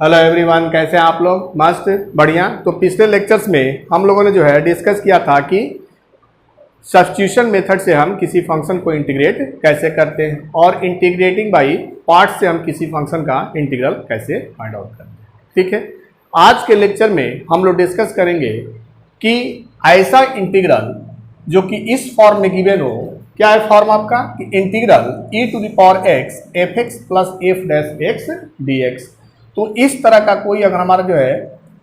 Hello everyone, कैसे हैं आप लोग? मस्त, बढ़िया। तो पिछले लेक्चर्स में हम लोगों ने जो है डिस्कस किया था कि सब्स्टिट्यूशन मेथड से हम किसी फंक्शन को इंटीग्रेट कैसे करते हैं और इंटीग्रेटिंग बाय पार्ट्स से हम किसी फंक्शन का इंटीग्रल कैसे फाइंड आउट करते हैं। ठीक है, आज के लेक्चर में हम लोग डिस्कस करेंगे कि ऐसा इंटीग्रल जो कि इस फॉर्म में गिवन हो। क्या है फॉर्म आपका? कि integral e to the power x fx plus f dash x dx। तो इस तरह का कोई अगर हमारा जो है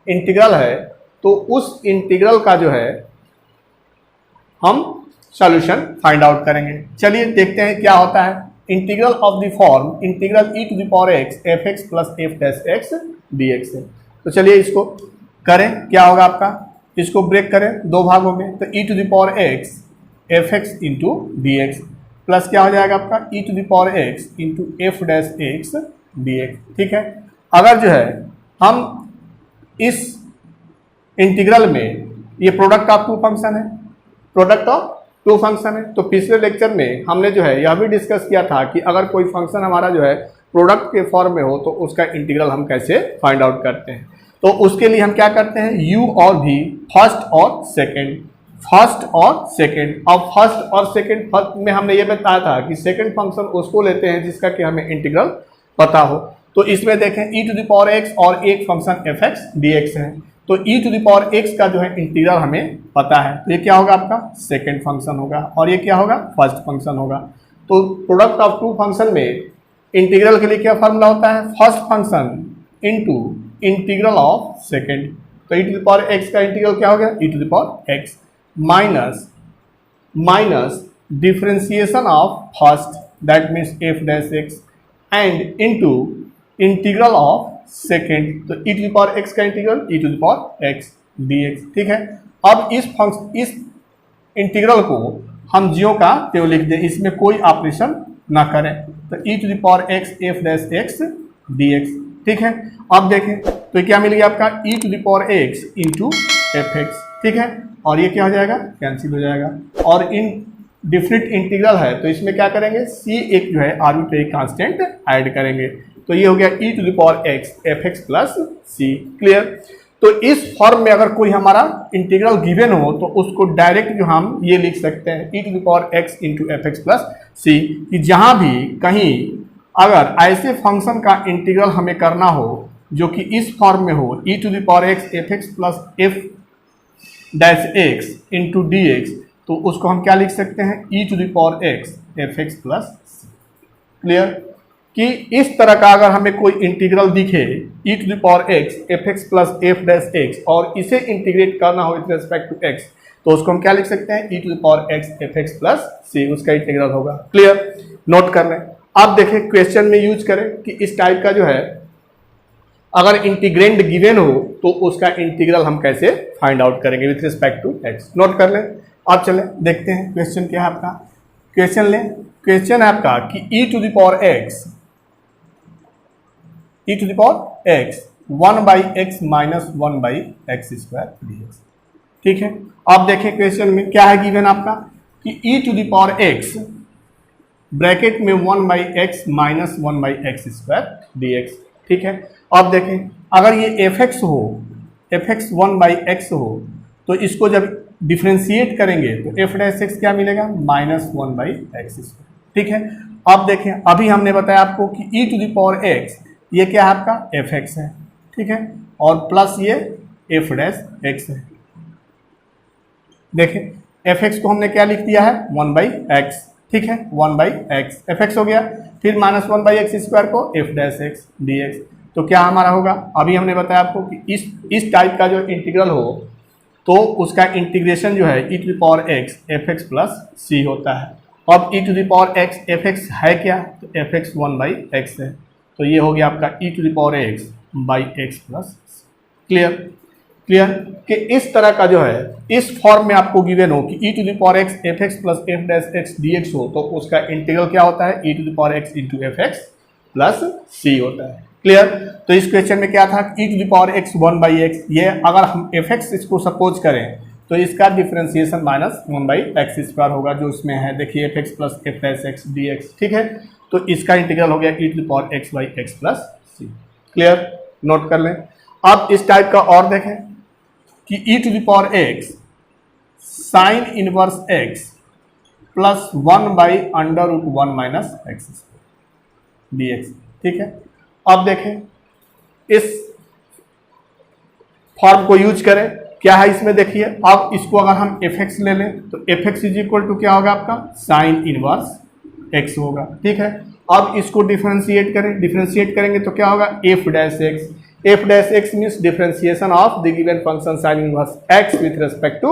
इंटीग्रल है तो उस इंटीग्रल का जो है हम सॉल्यूशन फाइंड आउट करेंगे। चलिए देखते हैं क्या होता है। Integral of the form integral e to the power x fx plus f dash x dx है। तो चलिए इसको करें। क्या होगा आपका? इसको ब्रेक करें दो भागों में। तो e to the power x fx into dx plus क्या हो जाएगा आपका? e to the power x into f dash x dx। ठीक है, अगर जो है हम इस इंटीग्रल में ये प्रोडक्ट ऑफ टू फंक्शन है, प्रोडक्ट ऑफ टू फंक्शन है, तो पिछले लेक्चर में हमने जो है यह भी डिस्कस किया था कि अगर कोई फंक्शन हमारा जो है प्रोडक्ट के फॉर्म में हो तो उसका इंटीग्रल हम कैसे फाइंड आउट करते हैं। तो उसके लिए हम क्या करते हैं, u और v, फर्स्ट और सेकेंड, फर्स्ट और सेकेंड। अब फर्स्ट और सेकेंड फर्स्ट में हमने ये बताया था कि सेकेंड फंक्शन उसको लेते हैं जिसका कि हमें इंटीग्रल पता हो। तो इसमें देखें e to the power x और एक फंक्शन fx dx है। तो e to the power x का जो है इंटीग्रल हमें पता है, तो ये क्या होगा आपका? सेकेंड फंक्शन होगा और ये क्या होगा? फर्स्ट फंक्शन होगा। तो प्रोडक्ट ऑफ टू फंक्शन में इंटीग्रल के लिए क्या फॉर्मूला होता है? First function into integral of second. तो e to the power x का इंटीग्रल क्या हो गया? e to the power x minus differentiation of first that means f dash x and into integral of second. तो e to the power x का integral e to the power x dx। ठीक है, अब इस integral को हम ज्यों का त्यों लिख दें, इसमें कोई ऑपरेशन ना करें। तो e to the power x f dash x dx। ठीक है, अब देखें तो क्या मिल गया आपका? e to the power x into fx। ठीक है, और ये क्या हो जाएगा? कैंसिल हो जाएगा। और इन डिफरेंट इंटीग्रल है तो इसमें क्या करेंगे? c एक जो है आर्बिट्रेरी कांस्टेंट ऐड करेंगे। तो ये हो गया e to the power x fx plus c। Clear? तो इस फॉर्म में अगर कोई हमारा इंटीग्रल गिवन हो तो उसको डायरेक्ट जो हम ये लिख सकते हैं e to the power x into fx plus c, कि जहां भी कहीं अगर ऐसे फंक्शन का इंटीग्रल हमें करना हो जो कि इस फॉर्म में हो e to the power x fx plus f dash x into dx, तो उसको हम क्या लिख सकते हैं? e to the power x fx plus c। Clear? कि इस तरह का अगर हमें कोई इंटीग्रल दिखे e to the power x fx plus f dash x और इसे इंटीग्रेट करना हो विथ रिस्पेक्ट टू x, तो उसको हम क्या लिख सकते हैं? e to the power x fx plus c, उसका इंटीग्रल होगा। क्लियर? नोट कर लें। अब देखें क्वेश्चन में यूज करें कि इस टाइप का जो है अगर इंटीग्रेंड गिवन हो तो उसका इंटीग्रल हम कैसे फाइंड आउट करेंगे विथ रिस्पेक्ट टू x। नोट कर लें। अब चलें देखते हैं क्वेश्चन क्या है आपका। क्वेश्चन लें। क्वेश्चन है आपका कि e to the power x e to the power x 1 by x minus 1 by x square dx। ठीक है, अब देखें क्वेश्चन में क्या है गिवन आपका कि e to the power x bracket में 1 by x minus 1 by x square dx। ठीक है, अब देखें अगर ये fx हो, fx 1 बाई एक्स हो, तो इसको जब डिफ्रेंशिएट करेंगे तो f डैश x क्या मिलेगा? Minus 1 by x square. ठीक है, अब देखें अभी हमने बताया आपको कि e to the power x ये क्या है आपका? fx है। ठीक है, और प्लस ये f डैश x है। देखें fx को हमने क्या लिख दिया है? 1 बाई एक्स। ठीक है, 1 बाई एक्स fx हो गया, फिर माइनस 1 बाई एक्स स्क्वायर को f डैश x dx। तो क्या हमारा होगा? अभी हमने बताया आपको कि इस टाइप का जो इंटीग्रल हो तो उसका इंटीग्रेशन जो है e to the power x fx plus c होता है। अब e to the power x fx है क्या? तो fx 1 बाई एक्स है। तो ये हो गया आपका e to the power x by x plus. Clear? Clear कि इस तरह का जो है इस फॉर्म में आपको गिवन हो कि e to the power x fx plus f dash x dx हो तो उसका इंटीग्रल क्या होता है? e to the power x into fx plus c होता है। क्लियर? तो इस क्वेश्चन में क्या था? e to the power x 1 by x, ये अगर हम fx इसको सपोज करें तो इसका differentiation minus 1 by x square होगा जो इसमें है। देखिए fx plus f dash x dx। ठीक है, तो इसका इंटीग्रल हो गया e to the power x by x plus c। Clear? Note कर लें। अब इस टाइप का और देखें कि e to the power x sine inverse x plus 1/√1 minus x dx। ठीक है, अब देखें इस फॉर्म को यूज करें। क्या है इसमें देखिए, अब इसको अगर हम fx ले लें तो fx इज इक्वल टू क्या होगा आपका साइन इनवर्स x होगा। ठीक है, अब इसको डिफरेंशिएट करें, डिफरेंशिएट करेंगे तो क्या होगा f dash x means differentiation of the given function sine inverse x with respect to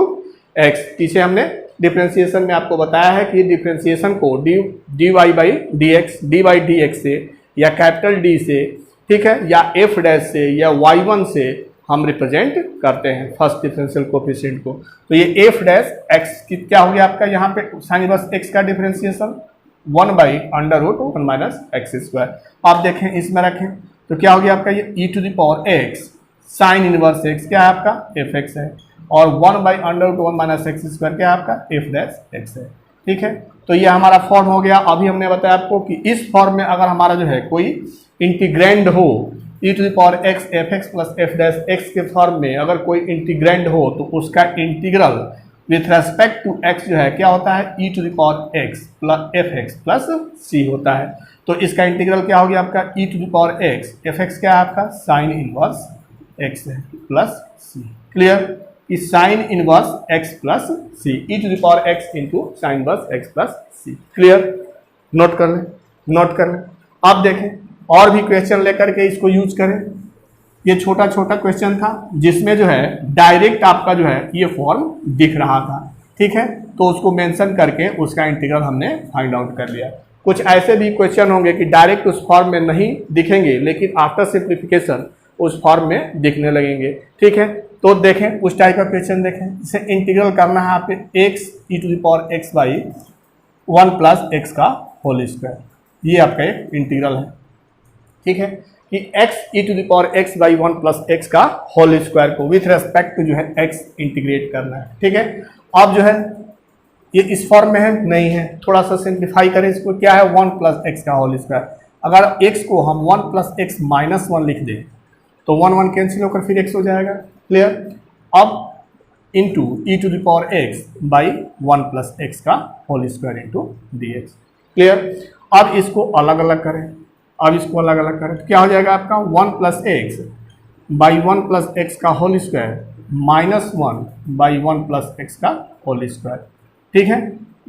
x। पीछे हमने डिफरेंशिएशन में आपको बताया है कि डिफरेंशिएशन को dy बाई डी एक्स से या कैपिटल D से, ठीक है, या f डैश से या y1 से हम रिप्रेजेंट करते हैं फर्स्ट डिफरेंशियल कोफिशिएंट को। तो ये f डैश x की क्या हो गया आपका यहाँ पे साइन इनवर्स x का डिफरेंशिएशन 1/√1 माइनस एक्स स्क्वायर। आप देखें इसमें रखें तो क्या हो गया आपका ये e to the power x sine inverse x क्या है आपका fx है, और 1/√1 माइनस एक्स स्क्वायर क्या है आपका f डैश x है। ठीक है, तो ये हमारा फॉर्म हो गया। अभी हमने बताया आपको कि इस फॉर्म में अगर हमारा जो है कोई इंटीग्रैंड हो e to the power x fx plus f dash x के फॉर्म में अगर कोई इंटीग्रैंड हो तो उसका integral with respect to x जो है क्या होता है e to the power x plus fx plus c होता है। तो इसका इंटीग्रल क्या हो गया आपका e to the power x fx क्या है आपका साइन इनवर्स x है प्लस c। क्लियर, कि sine inverse x plus c e to the power x into sine inverse x plus c। Clear, note कर लें, नोट कर लें। अब देखें और भी क्वेश्चन लेकर के इसको यूज करें। ये छोटा छोटा क्वेश्चन था जिसमें जो है डायरेक्ट आपका जो है ये फॉर्म दिख रहा था। ठीक है, तो उसको मेंशन करके उसका इंटीग्रल हमने फाइंड आउट कर लिया। कुछ ऐसे भी क्वेश्चन होंगे कि डायरेक्ट उस फॉर्म में नहीं दिखेंगे लेकिन आफ्टर सिंप्लीफिकेशन उस फॉर्म में दिखने लगेंगे। ठीक है, तो देखें उस टाइप का क्वेश्चन देखें। इसे इंटीग्रल करना है आप x e to the power x by 1 plus x का होल स्क्वायर, ये आपका एक इंटीग्रल है। ठीक है, कि x e to the power x by 1 plus x का होल स्क्वायर को विथ रेस्पेक्ट टू जो है x इंटीग्रेट करना है। ठीक है, अब जो है ये इस फॉर्म में है नहीं है, थोड़ा सा सिंप्लीफाई करें इसको। क्या है 1 प्लस एक्स का होल स्क्वायर, अगर x को हम 1 प्लस एक्स माइनस 1 लिख दें तो 1 कैंसिल होकर फिर x हो जाएगा। क्लियर, अब into e to the power x by 1 plus x का whole square into dx। Clear, अब इसको अलग अलग करें, अब इसको अलग अलग करें तो क्या हो जाएगा आपका 1 plus x by 1 plus x का whole square minus 1 by 1 plus x का होल स्क्वायर। ठीक है,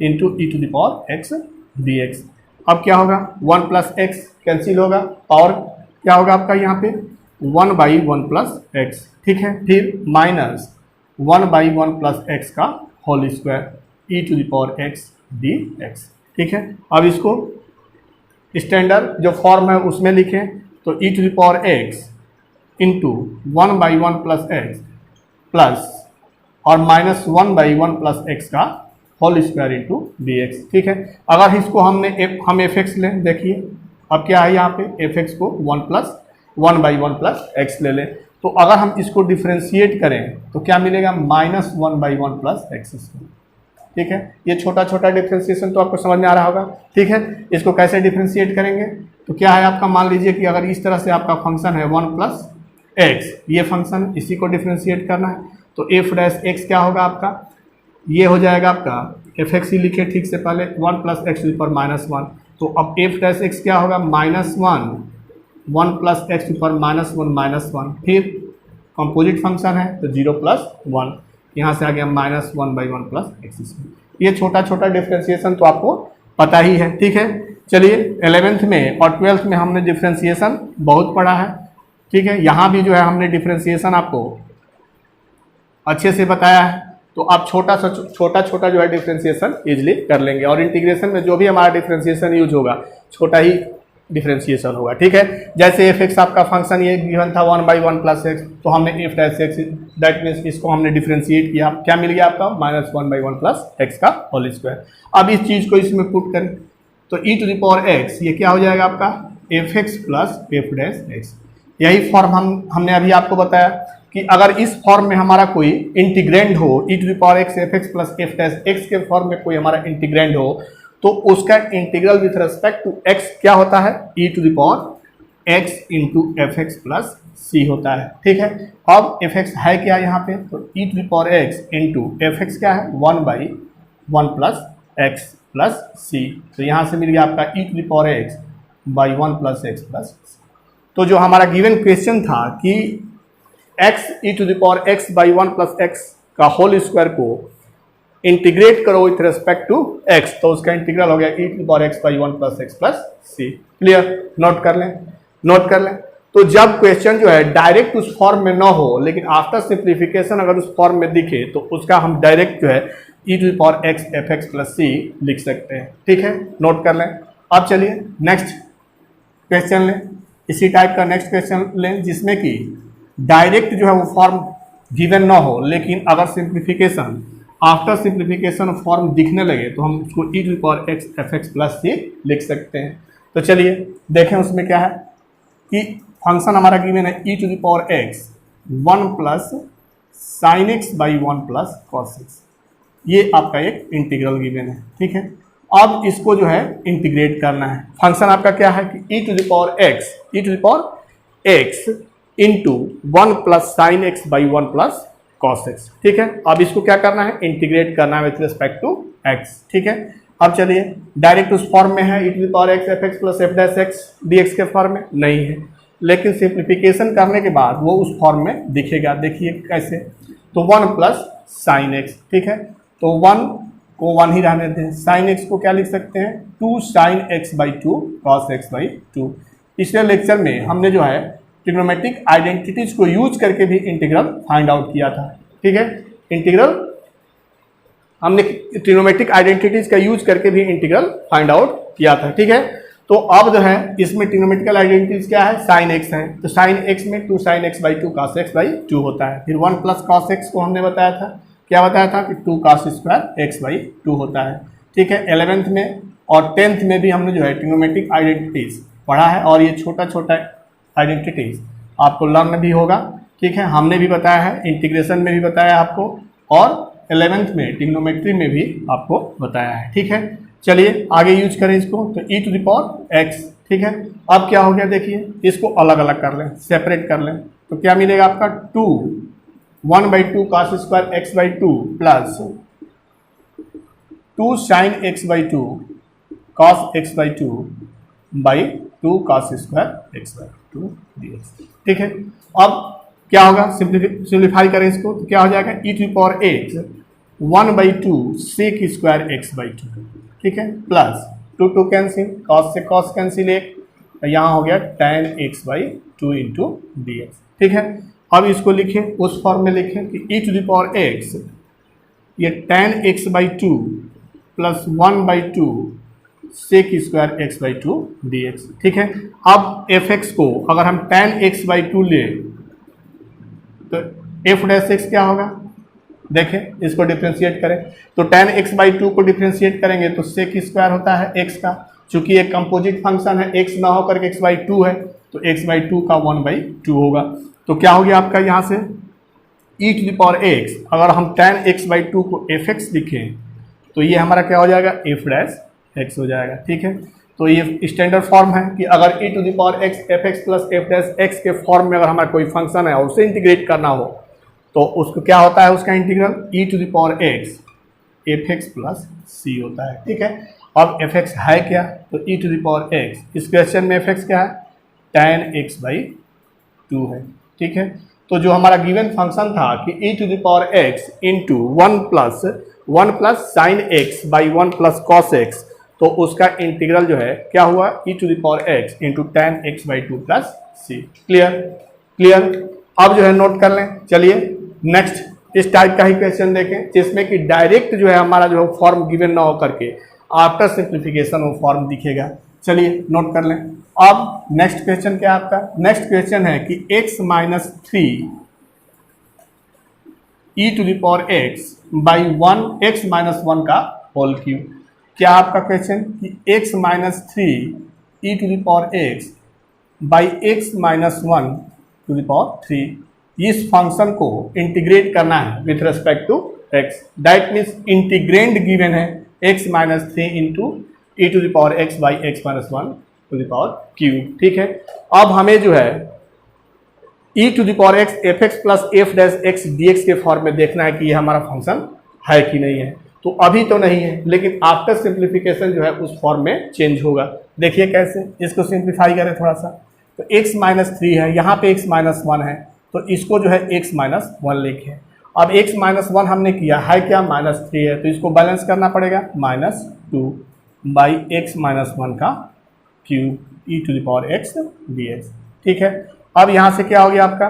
into e to the power x dx। अब क्या होगा 1 प्लस एक्स कैंसिल होगा, पावर क्या होगा आपका यहाँ पे 1 बाई 1 प्लस एक्स। ठीक है, फिर माइनस 1 बाई 1 प्लस एक्स का whole square e to the power x dx। ठीक है, अब इसको स्टैंडर्ड जो फॉर्म है उसमें लिखें तो e to the power x into 1 by 1 plus x plus और माइनस 1 बाई 1 प्लस एक्स का होल स्क्वायर इंटू dx। ठीक है, अगर इसको हम fx लें, देखिए अब क्या है यहाँ पे fx को 1 बाई 1 प्लस एक्स ले लें तो अगर हम इसको डिफ्रेंशिएट करें तो क्या मिलेगा minus 1 by 1 plus x square. ठीक है, ये छोटा छोटा डिफ्रेंशिएशन तो आपको समझ में आ रहा होगा। ठीक है, इसको कैसे डिफ्रेंशिएट करेंगे तो क्या है आपका, मान लीजिए कि अगर इस तरह से आपका फंक्शन है 1 प्लस एक्स, ये फंक्शन इसी को डिफ्रेंशिएट करना है तो f डैश एक्स क्या होगा आपका, ये हो जाएगा आपका एफ एक्स ही लिखे ठीक से पहले 1 प्लस एक्स पर माइनस 1, तो अब f डैश एक्स क्या होगा माइनस 1 प्लस एक्स पर माइनस 1 माइनस 1, फिर कंपोजिट फंक्शन है तो 0 प्लस 1, यहाँ से आ गया माइनस 1 बाई 1 प्लस एक्स। ये छोटा छोटा डिफ्रेंशिएशन तो आपको पता ही है। ठीक है, चलिए 11th में और 12th में हमने डिफ्रेंशिएशन बहुत पढ़ा है। ठीक है, यहाँ भी जो है हमने डिफ्रेंशिएशन आपको अच्छे से बताया है, तो आप छोटा छोटा जो है डिफ्रेंशिएशन इजीली कर लेंगे और इंटीग्रेशन में जो भी हमारा डिफ्रेंशिएशन यूज होगा छोटा ही डिफ्रेंशिएशन होगा। ठीक है, जैसे एफ एक्स आपका फंक्शन ये गिवन था 1 बाई 1 प्लस एक्स, तो हमने F dash x that means इसको हमने डिफ्रेंशिएट किया, क्या मिल गया आपका माइनस 1 बाई 1 प्लस एक्स का होल स्क्वायर। अब इस चीज़ को इसमें पुट करें तो e to the power x ये क्या हो जाएगा आपका F x plus f dash x. यही फॉर्म हमने अभी आपको बताया कि अगर इस फॉर्म में हमारा कोई इंटीग्रेंड हो e to the power x f x plus f dash x के फॉर्म में कोई हमारा इंटीग्रेंड हो तो उसका integral with respect to x क्या होता है e to the power x into f x plus c होता है, ठीक है। अब एफ एक्स है क्या यहाँ पे, तो e to the power x into f x क्या है 1/1 प्लस एक्स प्लस सी। तो यहाँ से मिल गया आपका e to the power x by 1 plus x plus. तो जो हमारा गिवन क्वेश्चन था कि x e to the power x by 1 plus x का होल स्क्वायर को इंटीग्रेट करो विथ रेस्पेक्ट टू एक्स, तो उसका इंटीग्रल हो गया e to the power x by 1 plus x plus c. Clear, note कर लें, नोट कर लें। तो जब क्वेश्चन जो है डायरेक्ट उस फॉर्म में ना हो लेकिन आफ्टर सिंप्लीफिकेशन अगर उस फॉर्म में दिखे तो उसका हम डायरेक्ट जो है e to the power x f x plus c लिख सकते हैं, ठीक है, नोट कर लें। अब चलिए नेक्स्ट क्वेश्चन लें, इसी टाइप का नेक्स्ट क्वेश्चन लें जिसमें कि डायरेक्ट जो है वो फॉर्म गिवन ना हो लेकिन अगर सिंप्लीफिकेशन आफ्टर सिंप्लीफिकेशन फॉर्म दिखने लगे तो हम उसको e to the power x f x plus c लिख सकते हैं। तो चलिए देखें उसमें क्या है कि फंक्शन हमारा गिवन है e to the power x 1 plus sine x by 1 plus cos x, ये आपका एक इंटीग्रल गिवन है, ठीक है। अब इसको जो है इंटीग्रेट करना है। फंक्शन आपका क्या है कि e to the power x into 1 plus sine x by 1 plus cos x, ठीक है। अब इसको क्या करना है, इंटीग्रेट करना है विथ रिस्पेक्ट टू एक्स, ठीक है। अब चलिए डायरेक्ट उस फॉर्म में है e to the power x f x plus f dash x d x के फॉर्म में नहीं है, लेकिन सिंप्लीफिकेशन करने के बाद वो उस फॉर्म में दिखेगा। देखिए कैसे, तो 1 प्लस साइन एक्स, ठीक है, तो 1 को 1 ही रहने दें। साइन एक्स को क्या लिख सकते हैं 2 sign x by 2 cos x by 2। पिछले लेक्चर में हमने जो है ट्रिग्नोमेट्रिक आइडेंटिटीज को यूज करके भी इंटीग्रल फाइंड आउट किया था, ठीक है। इंटीग्रल हमने ट्रिग्नोमेट्रिक आइडेंटिटीज का यूज करके भी इंटीग्रल फाइंड आउट किया था, ठीक है। तो अब जो है इसमें ट्रिग्नोमेट्रिकल आइडेंटिटीज क्या है, साइन एक्स है, तो साइन एक्स में 2 sign x by 2 cos x by 2 होता है। फिर 1 प्लस कॉस एक्स को हमने बताया था, क्या बताया था कि 2 कॉस स्क्वायर एक्स बाई 2 होता है, ठीक है। 11th में और 10th में भी हमने जो है ट्रिग्नोमेट्रिक आइडेंटिटीज पढ़ा है और ये छोटा छोटा आइडेंटिटीज आपको लर्न भी होगा, ठीक है। हमने भी बताया है, इंटीग्रेशन में भी बताया आपको और 11th में ट्रिग्नोमेट्री में भी आपको बताया है, ठीक है। चलिए आगे यूज करें इसको, तो e to the power x, ठीक है। अब क्या हो गया देखिए, इसको अलग अलग कर लें, सेपरेट कर लें, तो क्या मिलेगा आपका 1/2 cos square x by 2 plus 2 sign x by 2 cos x by 2 by 2 cos square x by 2 dx, ठीक है। अब क्या होगा, सिंप्लीफाई करें इसको, तो क्या हो जाएगा e to the power x 1/2 sec square x by 2, ठीक है, प्लस 2 कैंसिल, कॉस से कॉस कैंसिल एक, यहाँ हो गया tan x by 2 into d x, ठीक है। अब इसको लिखें, उस फॉर्म में लिखें कि e to the power x ये tan x by 2 plus 1/2 sec square x by 2 d x, ठीक है। अब एफ एक्स को अगर हम tan x बाई 2 ले तो एफ डैश एक्स क्या होगा, देखें इसको डिफ्रेंशिएट करें, तो tan x बाई 2 को डिफ्रेंशिएट करेंगे तो सेक स्क्वायर होता है x का, चूंकि एक कंपोजिट फंक्शन है x ना होकर के x बाई 2 है तो x बाई 2 का 1/2 होगा। तो क्या हो गया आपका यहाँ से e to the power x, अगर हम tan x बाई 2 को एफ एक्स लिखें तो ये हमारा क्या हो जाएगा एफ डैश एक्स हो जाएगा, ठीक है। तो ये स्टैंडर्ड फॉर्म है कि अगर e to the power x f x plus f dash x के फॉर्म में अगर हमारा कोई फंक्शन है और उसे इंटीग्रेट करना हो तो उसको क्या होता है, उसका integral e to the power x f x plus c होता है, ठीक है। अब एफ एक्स है क्या, तो e to the power x, इस क्वेश्चन में एफ एक्स क्या है tan x बाई 2 है, ठीक है। तो जो हमारा गिवन फंक्शन था कि e to the power x into 1 plus sine x by 1 plus cos x, तो उसका इंटीग्रल जो है क्या हुआ e to the power x into tan x by 2 plus c. Clear, clear. अब जो है नोट कर लें। चलिए नेक्स्ट इस टाइप का ही क्वेश्चन देखें जिसमें कि डायरेक्ट जो है हमारा जो है फॉर्म गिवन ना हो करके आफ्टर सिंप्लीफिकेशन वो फॉर्म दिखेगा। चलिए नोट कर लें। अब नेक्स्ट क्वेश्चन क्या है आपका, नेक्स्ट क्वेश्चन है कि x minus 3 e to the power x by 1 x minus 1 का होल क्यूब। क्या आपका क्वेश्चन कि x minus 3 e to the power x by x minus 1 to the power 3, इस फंक्शन को इंटीग्रेट करना है with respect to x। That means integrand given है x minus 3 into e to the power x by x minus 1 to the power cube, ठीक है। अब हमें जो है e to the power x f x plus f dash x d x के form में देखना है कि ये हमारा फंक्शन है कि नहीं है। तो अभी तो नहीं है, लेकिन आफ्टर सिंप्लीफिकेशन जो है उस फॉर्म में चेंज होगा। देखिए कैसे, इसको सिंप्लीफाई करें थोड़ा सा, तो x माइनस थ्री है, यहाँ पे x माइनस वन है, तो इसको जो है x माइनस वन लिखे। अब x माइनस वन हमने किया है क्या, माइनस थ्री है, तो इसको बैलेंस करना पड़ेगा, minus two by x minus one का cube e to the power x d x. ठीक है, अब यहाँ से क्या हो गया आपका,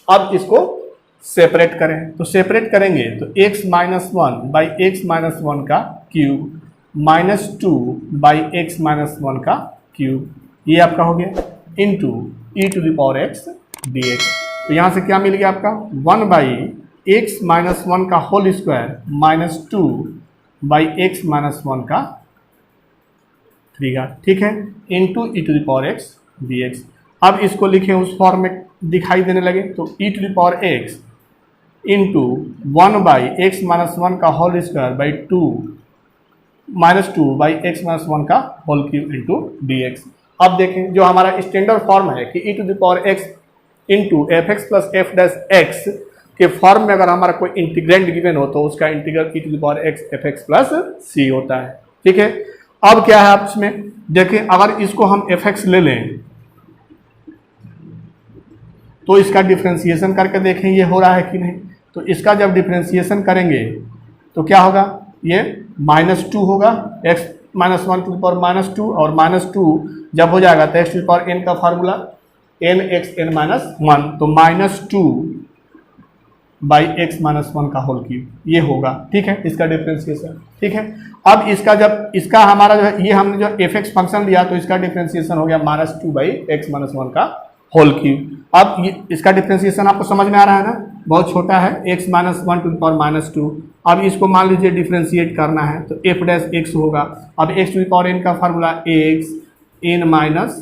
अब इसको सेपरेट करें, तो सेपरेट करेंगे तो x minus one by x minus one का cube minus two by x minus one का क्यूब, ये आपका हो गया into e to the power x d x. तो यहाँ से क्या मिल गया आपका, one by x minus one का whole square minus two by x minus one का थ्री का, ठीक है, into e to the power x d x. अब इसको लिखें उस फॉर्म में दिखाई देने लगे, तो e to the power x into one by x minus one का whole square by two minus two by x minus one का whole cube into d x. अब देखें जो हमारा स्टैंडर्ड फॉर्म है कि e to the power x into f x plus f dash x के form में अगर हमारा कोई इंटीग्रेंड गिवन हो तो उसका integral e to the power x f x plus c होता है। ठीक है, अब क्या है आप इसमें देखें, अगर इसको हम एफ एक्स ले लें तो इसका डिफ्रेंसिएशन करके देखें ये हो रहा है कि नहीं। तो इसका जब डिफ्रेंसिएशन करेंगे तो क्या होगा, ये माइनस टू होगा, x minus one to the power minus two, और माइनस टू जब हो जाएगा तो x to the power n का formula n x n minus one, तो minus two by x minus one का होल क्यूब ये होगा। ठीक है, इसका डिफ्रेंसिएशन। ठीक है, अब इसका जब इसका हमारा जो है ये हमने जो एफ एक्स फंक्शन लिया तो इसका डिफ्रेंसिएशन हो गया minus two by x minus one का होल क्यूब। अब ये इसका डिफ्रेंसिएशन आपको समझ में आ रहा है ना, बहुत छोटा है, x minus one to the power minus to. अब इसको मान लीजिए डिफ्रेंशिएट करना है तो f डैश x होगा। अब x to the power n का formula x n minus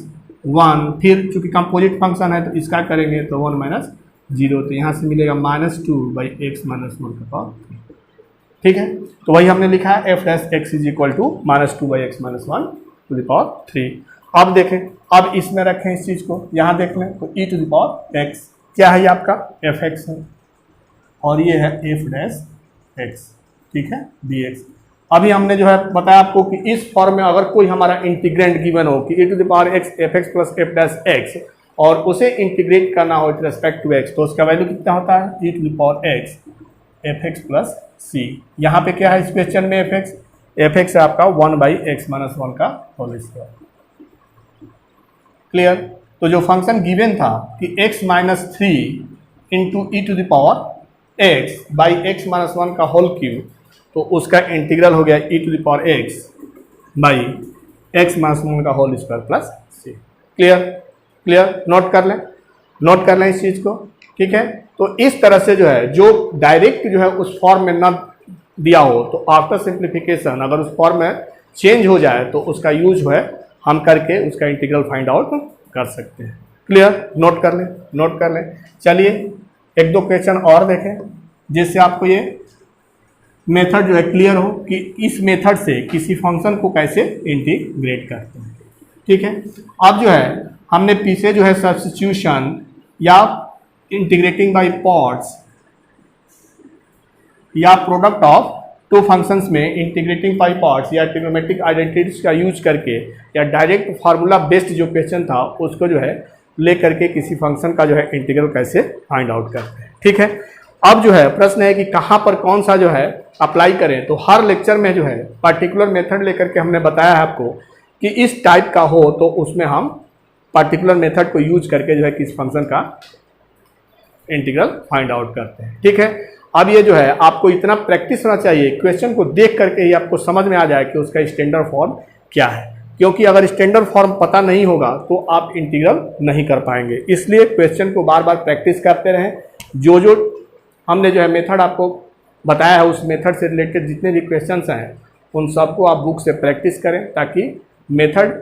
one, फिर चूंकि कंपोजिट फंक्शन है तो इसका करेंगे तो वन माइनस जीरो, तो यहाँ से मिलेगा minus two by x minus one का पावर। ठीक है, तो वही हमने लिखा है f dash x is equal to minus two by x minus one to the power three. अब देखें, अब इसमें रखें इस चीज़ को, यहाँ देख लें तो e to the power x क्या है, ये आपका एफ एक्स है और ये है एफ डैश एक्स। ठीक है, डी एक्स। अभी हमने जो है बताया आपको कि इस फॉर्म में अगर कोई हमारा इंटीग्रेंट गिवन हो कि e to the power x f x plus f dash x और उसे इंटीग्रेट करना हो विथ रेस्पेक्ट टू एक्स, तो उसका वैल्यू कितना होता है, e to the power x f x plus c. यहाँ पे क्या है इस क्वेश्चन में, एफ एक्स है आपका one by x minus one का होल स्क्वायर। क्लियर। तो जो फंक्शन गिवन था कि x minus three into e to the power x by x minus one का होल क्यूब, तो उसका इंटीग्रल हो गया e to the power x by x minus one का whole square plus c. Clear, clear, note कर लें इस चीज़ को। ठीक है, तो इस तरह से जो है जो डायरेक्ट जो है उस फॉर्म में ना दिया हो तो आफ्टर सिंप्लीफिकेशन अगर उस फॉर्म में चेंज हो जाए तो उसका यूज जो है हम करके उसका इंटीग्रल फाइंड आउट कर सकते हैं। क्लियर, नोट कर लें। चलिए एक दो क्वेश्चन और देखें जिससे आपको ये मेथड जो है क्लियर हो कि इस मेथड से किसी फंक्शन को कैसे इंटीग्रेट करते हैं। ठीक है, अब जो है हमने पीछे जो है सब्स्टिट्यूशन या इंटीग्रेटिंग बाय पार्ट्स या प्रोडक्ट ऑफ टू फंक्शंस में इंटीग्रेटिंग बाय पार्ट्स या ट्रिग्नोमेट्रिक आइडेंटिटीज का यूज करके या डायरेक्ट फार्मूला बेस्ड जो क्वेश्चन था उसको जो है ले करके किसी फंक्शन का जो है इंटीग्रल कैसे फाइंड आउट करते हैं। ठीक है, अब जो है प्रश्न है कि कहाँ पर कौन सा जो है अप्लाई करें, तो हर लेक्चर में जो है पर्टिकुलर मेथड लेकर के हमने बताया है आपको कि इस टाइप का हो तो उसमें हम पर्टिकुलर मेथड को यूज करके जो है किस फंक्शन का इंटीग्रल फाइंड आउट करते हैं। ठीक है, अब ये जो है आपको इतना प्रैक्टिस होना चाहिए, क्वेश्चन को देख करके ही आपको समझ में आ जाए कि उसका स्टैंडर्ड फॉर्म क्या है, क्योंकि अगर स्टैंडर्ड फॉर्म पता नहीं होगा तो आप इंटीग्रल नहीं कर पाएंगे। इसलिए क्वेश्चन को बार बार प्रैक्टिस करते रहें। जो हमने जो है मेथड आपको बताया है उस मेथड से रिलेटेड जितने भी क्वेश्चंस हैं उन सबको आप बुक से प्रैक्टिस करें ताकि मेथड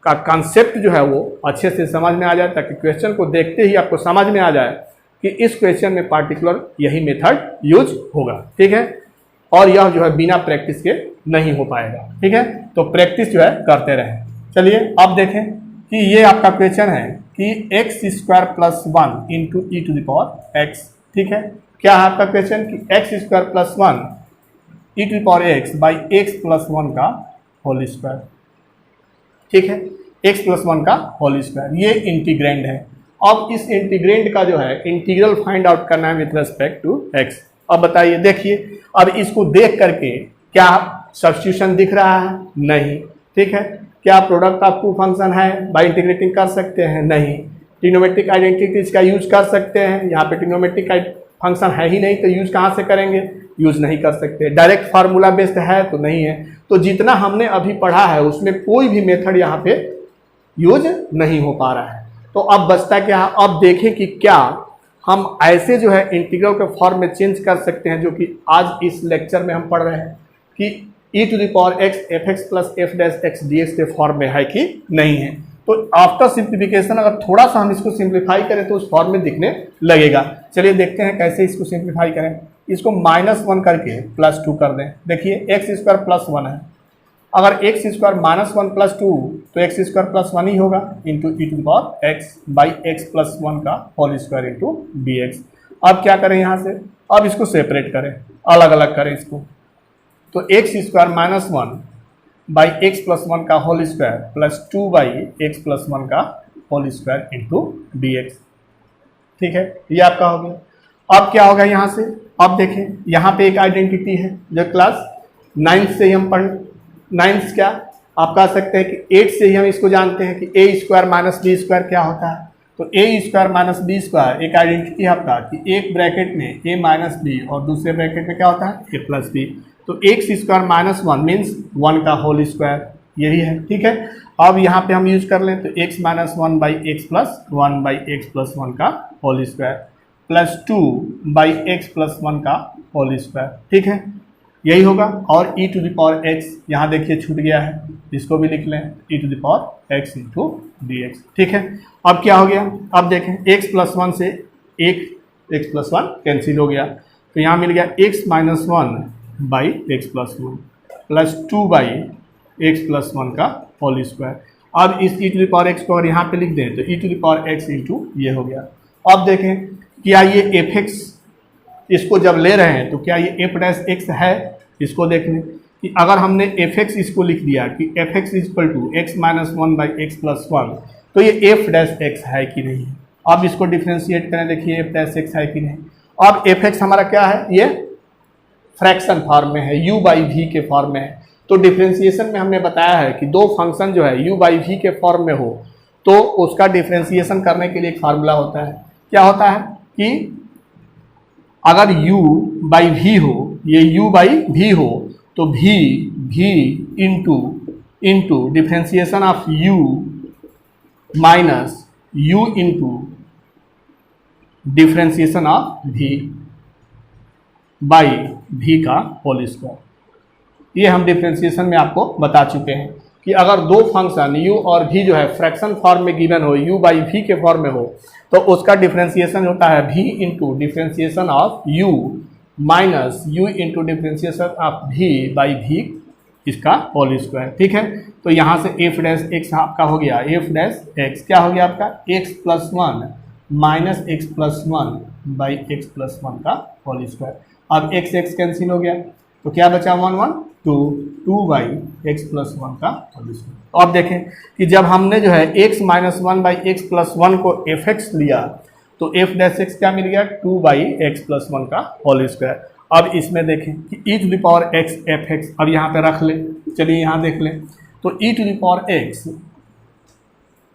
का कॉन्सेप्ट जो है वो अच्छे से समझ में आ जाए, ताकि क्वेश्चन को देखते ही आपको समझ में आ जाए कि इस क्वेश्चन में पार्टिकुलर यही मेथड यूज होगा। ठीक है, और यह जो है बिना प्रैक्टिस के नहीं हो पाएगा। ठीक है, तो प्रैक्टिस जो है करते रहें। चलिए अब देखें कि ये आपका क्वेश्चन है कि x square plus one into e to the power x. ठीक है, क्या है आपका क्वेश्चन कि x square plus one e to the power x by x plus one का होल स्क्वायर। ठीक है, एक्स प्लस वन का होल स्क्वायर, ये इंटीग्रेंड है। अब इस इंटीग्रेंड का जो है इंटीग्रल फाइंड आउट करना है विथ रेस्पेक्ट टू एक्स। अब बताइए, देखिए अब इसको देख करके क्या सब्स्टिट्यूशन दिख रहा है? नहीं। ठीक है, क्या प्रोडक्ट ऑफ टू फंक्शन है बाय इंटीग्रेटिंग कर सकते हैं? नहीं। ट्रिग्नोमेट्रिक आइडेंटिटीज का यूज कर सकते हैं? यहाँ पे ट्रिग्नोमेट्रिक फंक्शन है ही नहीं, तो यूज कहाँ से करेंगे? यूज नहीं कर सकते। डायरेक्ट फार्मूला बेस्ड है तो नहीं है। तो जितना हमने अभी पढ़ा है उसमें कोई भी मेथड यहाँ पे यूज नहीं हो पा रहा है। तो अब बचता क्या? अब देखें कि क्या हम ऐसे जो है इंटीग्रल के फॉर्म में चेंज कर सकते हैं, जो कि आज इस लेक्चर में हम पढ़ रहे हैं कि e to the power x f x plus f dash x d x के फॉर्म में है कि नहीं है। तो आफ्टर सिंप्लीफिकेशन अगर थोड़ा सा हम इसको सिंप्लीफाई करें तो उस फॉर्म में दिखने लगेगा। चलिए देखते हैं कैसे इसको सिंप्लीफाई करें। इसको -1 करके +2 कर दें। देखिए एक्स स्क्वायर प्लस 1 है, अगर एक्स स्क्वायर -1 + 2 तो एक्स स्क्वायर प्लस 1 ही होगा into e to the power x by x plus 1 का whole square into d x. अब क्या करें यहाँ से? अब इसको सेपरेट करें, अलग अलग करें इसको। तो x square -1 by x plus 1 का whole square plus 2 by x plus 1 का whole square into d x. ठीक है, ये आपका हो गया। अब क्या होगा यहाँ से? अब देखें यहाँ पे एक आइडेंटिटी है जो क्लास 9th से ही हम पढ़, 9th क्या आप कह सकते हैं कि 8 से ही हम इसको जानते हैं कि ए स्क्वायर माइनस बी स्क्वायर क्या होता है। तो ए स्क्वायर माइनस बी स्क्वायर एक आइडेंटिटी है आपका कि एक ब्रैकेट में ए माइनस बी और दूसरे ब्रैकेट में क्या होता है? ए प्लस बी। तो एक्स स्क्वायर -1 मीन्स 1 का होल स्क्वायर, यही है। ठीक है, अब यहाँ पे हम यूज कर लें तो x -1 by x plus 1 by x plus 1 का whole square plus 2 by x plus 1 का होल स्क्वायर। ठीक है, यही होगा। और e to the power x यहाँ देखिए छूट गया है, इसको भी लिख लें e to the power x into d x. ठीक है, अब क्या हो गया? अब देखें x प्लस 1 से एक x प्लस 1 कैंसिल हो गया, तो यहाँ मिल गया x -1 by x plus 1 plus 2 by x plus 1 का होल स्क्वायर। अब इस e to the power x को अगर यहाँ पे लिख दें तो e to the power x into ये हो गया। अब देखें क्या ये एफ एक्स इसको जब ले रहे हैं तो क्या ये एफ डैश एक्स है? इसको देख लें कि अगर हमने एफ एक्स इसको लिख दिया कि f x equal to x -1 by x plus 1 तो ये एफ डैश एक्स है कि नहीं? अब इसको डिफ्रेंशिएट करें, देखिए एफ डैश एक्स है कि नहीं। अब एफ एक्स हमारा क्या है? ये फ्रैक्शन फॉर्म में है, u बाई वी के फॉर्म में है। तो डिफ्रेंशिएशन में हमने बताया है कि दो फंक्शन जो है u बाई वी के फॉर्म में हो तो उसका डिफ्रेंशिएशन करने के लिए एक फार्मूला होता है। क्या होता है कि अगर u बाई वी हो, ये u बाई वी हो तो v into differentiation of u minus u into differentiation of v by v का होल स्क्वायर। ये हम डिफ्रेंशिएशन में आपको बता चुके हैं कि अगर दो फंक्शन u और v जो है फ्रैक्शन फॉर्म में गिवन हो, u बाई v के फॉर्म में हो, तो उसका डिफ्रेंशिएशन होता है v into differentiation of u minus u into differentiation of v by v इसका होल स्क्वायर। ठीक है, तो यहाँ से एफ डैश एक्स आपका हो गया, एफ डैश एक्स क्या हो गया आपका? X plus 1 minus x plus 1 by x plus 1 का होल स्क्वायर। अब x x कैंसिल हो गया तो क्या बचा? 1 1 2 बाई एक्स प्लस 1 का होल स्क्वायर। तो अब देखें कि जब हमने जो है x -1 बाई एक्स प्लस 1 को एफ एक्स लिया तो एफ डैश एक्स क्या मिल गया? 2 बाई एक्स प्लस 1 का होल स्क्वायर। अब इसमें देखें कि e to the power x f x, अब यहाँ पे रख लें, चलिए यहाँ देख लें तो e to the power x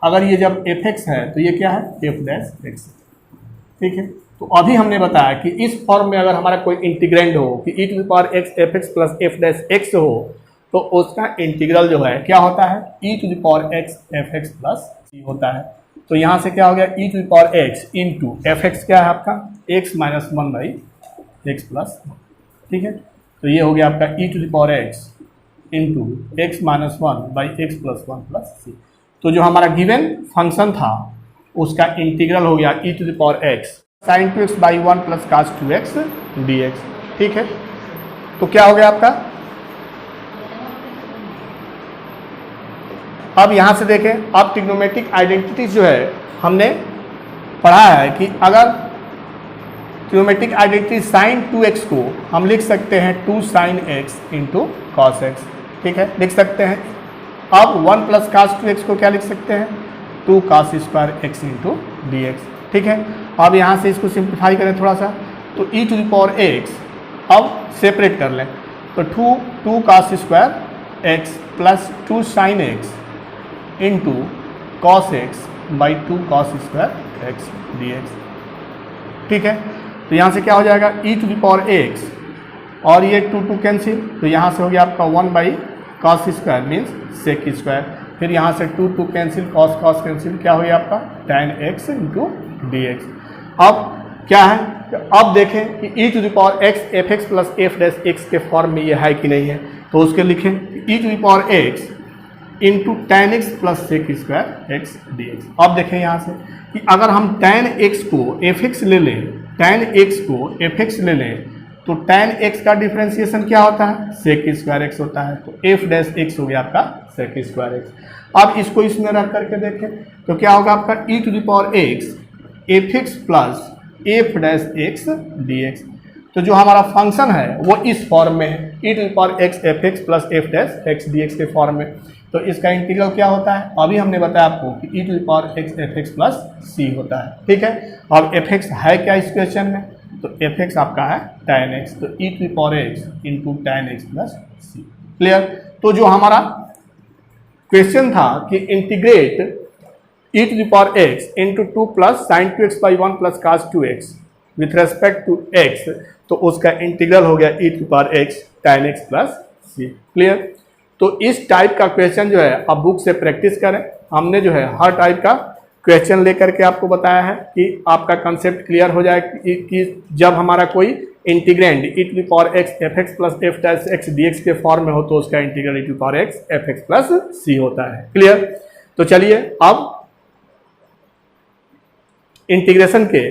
अगर ये जब एफ एक्स है तो ये क्या है? F dash x. ठीक है, तो अभी हमने बताया कि इस फॉर्म में अगर हमारा कोई इंटीग्रेंड हो कि e to the power x f x plus f dash x हो तो उसका इंटीग्रल जो है क्या होता है? e to the power x f x plus c होता है। तो यहाँ से क्या हो गया? e to the power x into f x क्या है आपका? x -1 by x plus 1। ठीक है, तो ये हो गया आपका e to the power x into x -1 by x plus 1 plus c। तो जो हमारा गिवन फंक्शन था उसका इंटीग्रल हो गया e to the power x sin 2x by 1 plus cos 2x dx। ठीक है, तो क्या हो गया आपका? अब यहाँ से देखें, अब ट्रिग्नोमेट्रिक आइडेंटिटीज जो है हमने पढ़ा है कि अगर ट्रिग्नोमेट्रिक आइडेंटिटी साइन 2x को हम लिख सकते हैं 2 sin x into cos x, ठीक है, लिख सकते हैं। अब 1 प्लस कास 2x को क्या लिख सकते हैं, 2 cos square x into d x, ठीक है। अब यहाँ से इसको सिंप्लीफाई करें थोड़ा सा, तो e to the power x अब सेपरेट कर लें, तो 2 cos square x plus 2 sin x into cos x by 2 cos square x d x, ठीक है। तो यहाँ से क्या हो जाएगा, e to the power x और ये 2 कैंसिल, तो यहाँ से हो गया आपका 1 by cos square means sec square, फिर यहाँ से 2 कैंसिल, कॉस कैंसिल, क्या हो गया आपका tan x into d x. अब क्या है, अब देखें कि e to the power x f x plus f dash x के फॉर्म में ये है कि नहीं है, तो उसके लिखें e to the power x into tan x plus sec square x d x. अब देखें यहाँ से कि अगर हम tan x को एफ एक्स ले लें, tan x को एफ एक्स ले लें, तो tan x का डिफ्रेंसिएशन क्या होता है, सेक स्क्वायर x होता है, तो एफ डैश एक्स हो गया आपका सेक स्क्वायर x। अब इसको इसमें रख करके देखें तो क्या होगा आपका e to the power x f x plus f dash x d x. तो जो हमारा फंक्शन है वो इस फॉर्म में है, e to the power x f x plus f dash x d x के फॉर्म में। तो इसका इंटीग्रल क्या होता है, अभी हमने बताया आपको कि e to the power x f x plus c होता है, ठीक है। अब एफ एक्स है क्या इस क्वेश्चन में, तो एफ एक्स आपका है tan x, तो e to the power x into tan x plus c, clear. तो जो हमारा क्वेश्चन था कि integrate e to the power x into 2 plus sine 2x by 1 plus cos 2x with respect to x, तो उसका integral हो गया e to the power x tan x plus c, clear. तो इस टाइप का question जो है आप बुक से प्रैक्टिस करें। हमने जो है हर टाइप का क्वेश्चन लेकर के आपको बताया है कि आपका कंसेप्ट क्लियर हो जाए कि जब हमारा कोई integrand e to the power x f x plus f dash x d x के फॉर्म में हो तो उसका integral e to the power x f x plus c होता है, क्लियर। तो चलिए अब इंटीग्रेशन के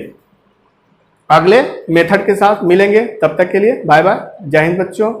अगले मेथड के साथ मिलेंगे, तब तक के लिए बाय बाय, जय हिंद बच्चों।